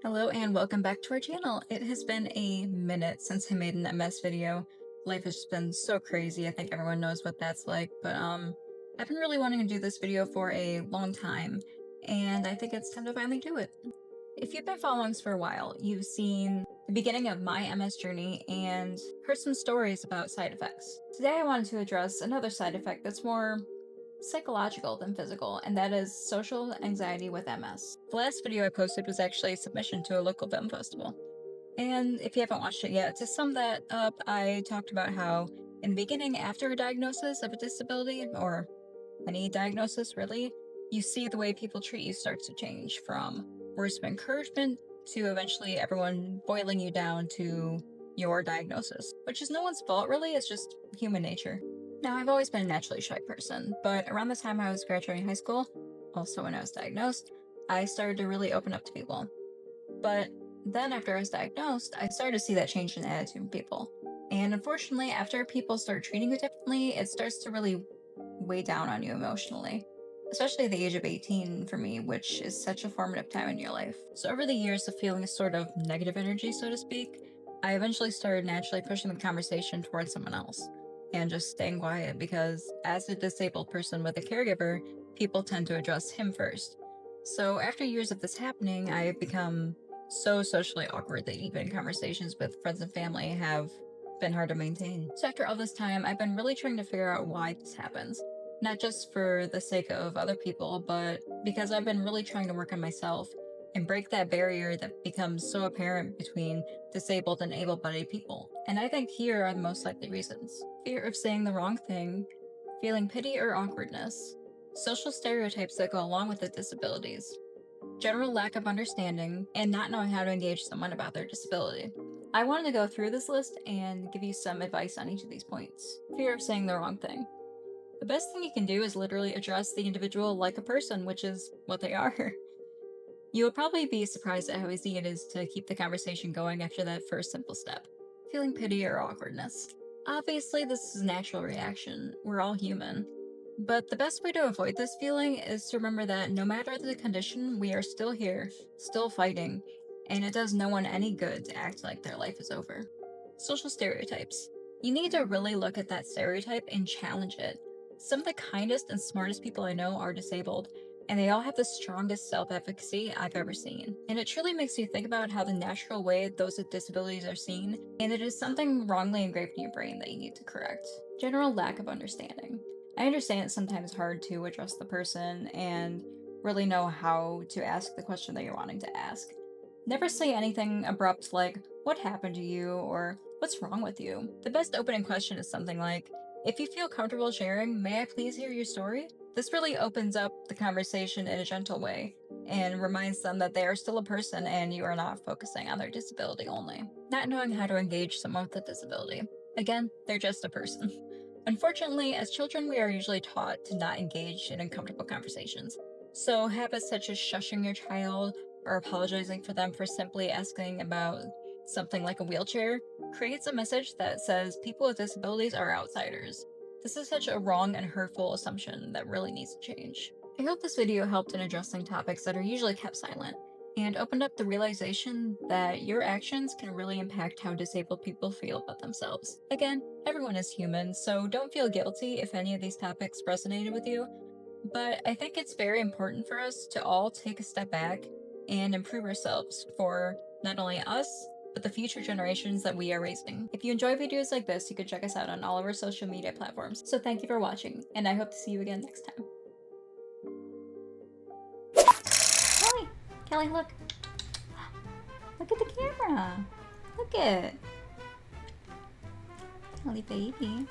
Hello and welcome back to our channel. It has been a minute since I made an MS video. Life has just been so crazy. I think everyone knows what that's like, but I've been really wanting to do this video for a long time, and I think it's time to finally do it. If you've been following us for a while, you've seen the beginning of my MS journey and heard some stories about side effects. Today I wanted to address another side effect that's more psychological than physical, and that is social anxiety with MS. The last video I posted was actually a submission to a local film festival. And if you haven't watched it yet, to sum that up, I talked about how in the beginning, after a diagnosis of a disability, or any diagnosis really, you see the way people treat you starts to change from words of encouragement to eventually everyone boiling you down to your diagnosis, which is no one's fault really, it's just human nature. Now, I've always been a naturally shy person, but around the time I was graduating high school, also when I was diagnosed, I started to really open up to people. But then after I was diagnosed, I started to see that change in attitude in people. And unfortunately, after people start treating you differently, it starts to really weigh down on you emotionally. Especially at the age of 18 for me, which is such a formative time in your life. So over the years of feeling a sort of negative energy, so to speak, I eventually started naturally pushing the conversation towards someone else and just staying quiet because as a disabled person with a caregiver, people tend to address him first. So after years of this happening, I have become so socially awkward that even conversations with friends and family have been hard to maintain. So after all this time, I've been really trying to figure out why this happens. Not just for the sake of other people, but because I've been really trying to work on myself and break that barrier that becomes so apparent between disabled and able-bodied people. And I think here are the most likely reasons. Fear of saying the wrong thing, feeling pity or awkwardness, social stereotypes that go along with the disabilities, general lack of understanding, and not knowing how to engage someone about their disability. I wanted to go through this list and give you some advice on each of these points. Fear of saying the wrong thing. The best thing you can do is literally address the individual like a person, which is what they are. You will probably be surprised at how easy it is to keep the conversation going after that first simple step. Feeling pity or awkwardness. Obviously, this is a natural reaction. We're all human. But the best way to avoid this feeling is to remember that no matter the condition, we are still here, still fighting, and it does no one any good to act like their life is over. Social stereotypes. You need to really look at that stereotype and challenge it. Some of the kindest and smartest people I know are disabled, and they all have the strongest self-efficacy I've ever seen. And it truly makes you think about how the natural way those with disabilities are seen, and it is something wrongly engraved in your brain that you need to correct. General lack of understanding. I understand it's sometimes hard to address the person and really know how to ask the question that you're wanting to ask. Never say anything abrupt like, "What happened to you?" or "What's wrong with you?" The best opening question is something like, "If you feel comfortable sharing, may I please hear your story?" This really opens up the conversation in a gentle way and reminds them that they are still a person and you are not focusing on their disability only. Not knowing how to engage someone with a disability. Again, they're just a person. Unfortunately, as children, we are usually taught to not engage in uncomfortable conversations. So habits such as shushing your child or apologizing for them for simply asking about something like a wheelchair creates a message that says people with disabilities are outsiders. This is such a wrong and hurtful assumption that really needs to change. I hope this video helped in addressing topics that are usually kept silent, and opened up the realization that your actions can really impact how disabled people feel about themselves. Again, everyone is human, so don't feel guilty if any of these topics resonated with you, but I think it's very important for us to all take a step back and improve ourselves for not only us, but the future generations that we are raising. If you enjoy videos like this, you can check us out on all of our social media platforms. So thank you for watching, and I hope to see you again next time. Kelly! Kelly, look! Look at the camera! Look it! Kelly baby.